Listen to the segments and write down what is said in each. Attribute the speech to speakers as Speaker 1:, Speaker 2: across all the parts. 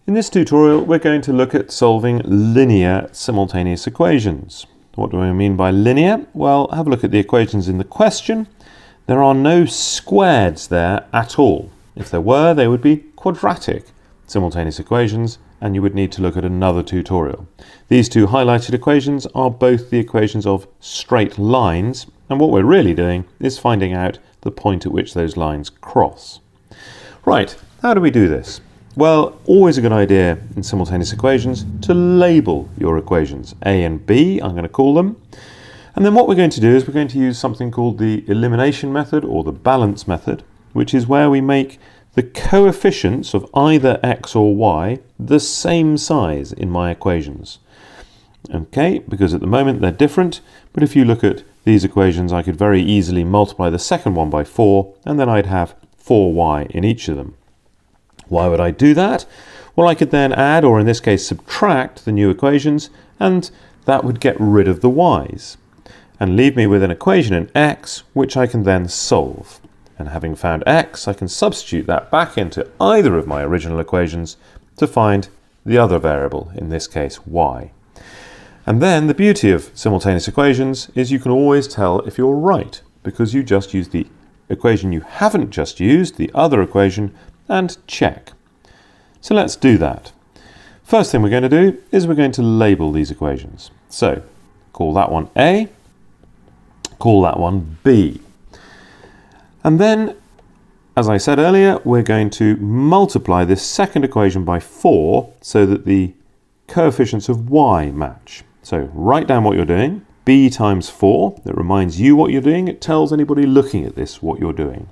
Speaker 1: In this tutorial, we're going to look at solving linear simultaneous equations. What do I mean by linear? Well, have a look at the equations in the question. There are no squareds there at all. If there were, they would be quadratic simultaneous equations, and you would need to look at another tutorial. These two highlighted equations are both the equations of straight lines, and what we're really doing is finding out the point at which those lines cross. Right, how do we do this? Well, always a good idea in simultaneous equations to label your equations. A and B, I'm going to call them. And then what we're going to do is we're going to use something called the elimination method or the balance method, which is where we make the coefficients of either x or y the same size in my equations. Okay, because at the moment they're different, but if you look at these equations, I could very easily multiply the second one by 4, and then I'd have 4y in each of them. Why would I do that? Well, I could then add, or in this case subtract, the new equations, and that would get rid of the y's and leave me with an equation in x which I can then solve. And having found x, I can substitute that back into either of my original equations to find the other variable, in this case y. And then the beauty of simultaneous equations is you can always tell if you're right, because you just use the equation you haven't just used, the other equation, and check. So let's do that. First thing we're going to do is we're going to label these equations. So call that one A, call that one B. And then, as I said earlier, we're going to multiply this second equation by 4 so that the coefficients of y match. So write down what you're doing. B times 4, that reminds you what you're doing. It tells anybody looking at this what you're doing.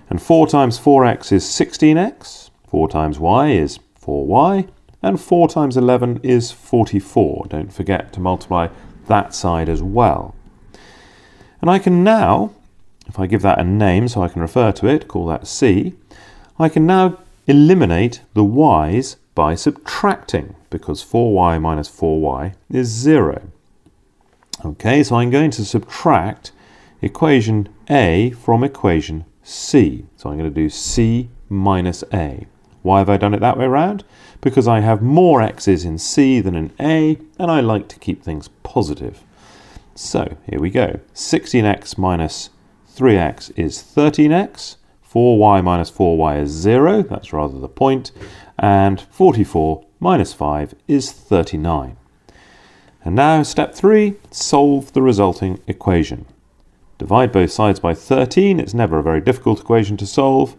Speaker 1: And 4 times 4x is 16x, 4 times y is 4y, and 4 times 11 is 44. Don't forget to multiply that side as well. And I can now, if I give that a name so I can refer to it, call that C, I can now eliminate the y's by subtracting, because 4y minus 4y is 0. Okay, so I'm going to subtract equation A from equation C. So I'm going to do C minus A. Why have I done it that way around? Because I have more x's in C than in A, and I like to keep things positive. So here we go. 16x minus 3x is 13x. 4y minus 4y is 0. That's rather the point. And 44 minus 5 is 39. And now step 3, solve the resulting equation. Divide both sides by 13. It's never a very difficult equation to solve.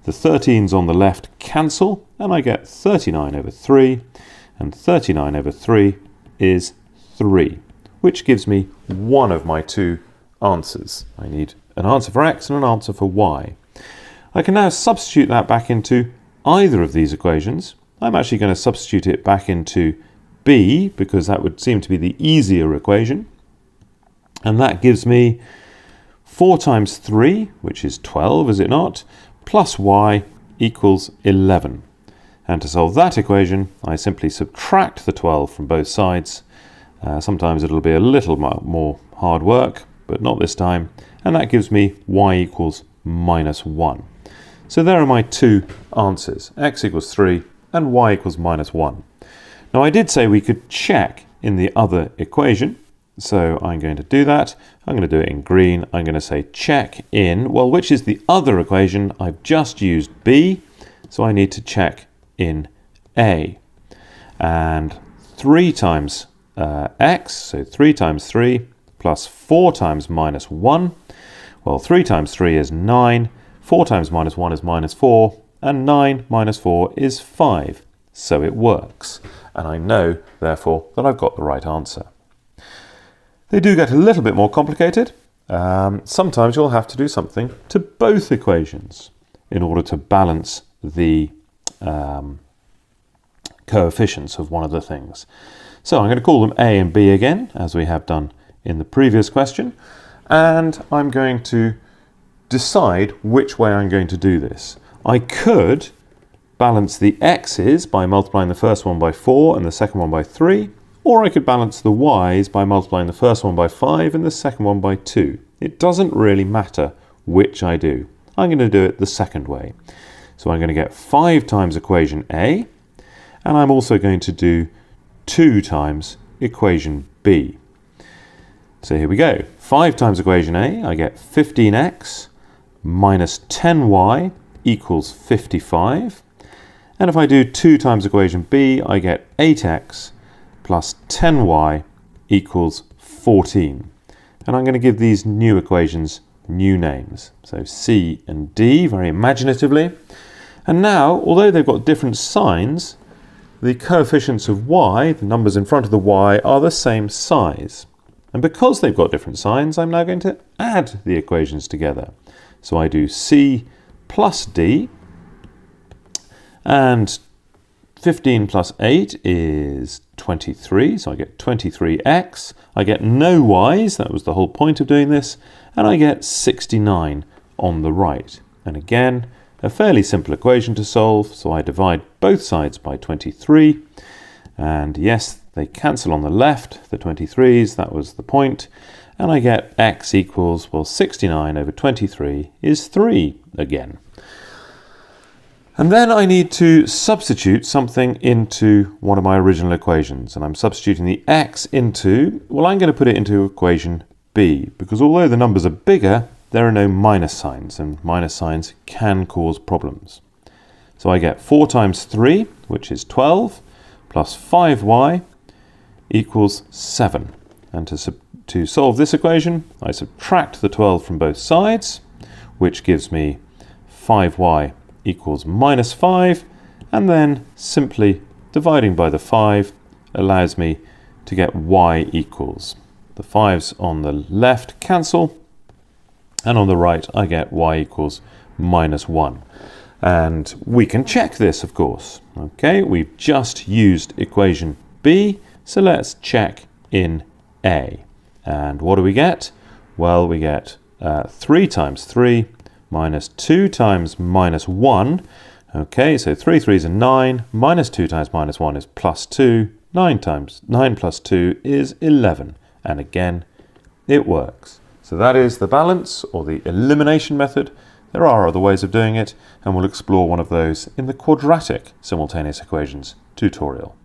Speaker 1: The 13's on the left cancel, and I get 39 over 3, and 39 over 3 is 3, which gives me one of my two answers. I need an answer for x and an answer for y. I can now substitute that back into either of these equations. I'm actually going to substitute it back into b, because that would seem to be the easier equation. And that gives me 4 times 3, which is 12, is it not, plus y equals 11. And to solve that equation, I simply subtract the 12 from both sides. Sometimes it'll be a little more hard work, but not this time. And that gives me y equals minus 1. So there are my two answers, x equals 3 and y equals minus 1. Now I did say we could check in the other equation. So I'm going to do that. I'm going to do it in green. I'm going to say check in, well, which is the other equation? I've just used B, so I need to check in A. And 3 times x, so 3 times 3 plus 4 times minus 1. Well, 3 times 3 is 9, 4 times minus 1 is minus 4, and 9 minus 4 is 5. So it works. And I know, therefore, that I've got the right answer. They do get a little bit more complicated. Sometimes you'll have to do something to both equations in order to balance the coefficients of one of the things. So I'm going to call them A and B again, as we have done in the previous question, and I'm going to decide which way I'm going to do this. I could balance the x's by multiplying the first one by 4 and the second one by 3, or I could balance the y's by multiplying the first one by 5 and the second one by 2. It doesn't really matter which I do. I'm going to do it the second way. So I'm going to get 5 times equation A, And I'm also going to do 2 times equation B. So here we go. 5 times equation A, I get 15x minus 10y equals 55. And if I do 2 times equation B, I get 8x plus 10y equals 14. And I'm going to give these new equations new names. So C and D, very imaginatively. And now, although they've got different signs, the coefficients of y, the numbers in front of the y, are the same size. And because they've got different signs, I'm now going to add the equations together. So I do C plus D, and 15 plus 8 is 23, so I get 23x. I get no y's, that was the whole point of doing this, and I get 69 on the right. And again, a fairly simple equation to solve, so I divide both sides by 23, and yes, they cancel on the left, the 23's, that was the point, and I get x equals, well, 69 over 23 is 3 again. And then I need to substitute something into one of my original equations, and I'm substituting the x into, well, I'm going to put it into equation B, because although the numbers are bigger, there are no minus signs, and minus signs can cause problems. So I get 4 times 3, which is 12, plus 5y equals 7. And to solve this equation, I subtract the 12 from both sides, which gives me 5y equals minus 5, and then simply dividing by the 5 allows me to get y equals. The 5's on the left cancel, and on the right I get y equals minus 1. And we can check this, of course. Okay, we've just used equation B, so let's check in A. And what do we get? Well, we get 3 times 3 minus 2 times minus 1. Okay, so 3 3's are 9, minus 2 times minus 1 is plus 2, 9 plus 2 is 11. And again, it works. So that is the balance or the elimination method. There are other ways of doing it, and we'll explore one of those in the quadratic simultaneous equations tutorial.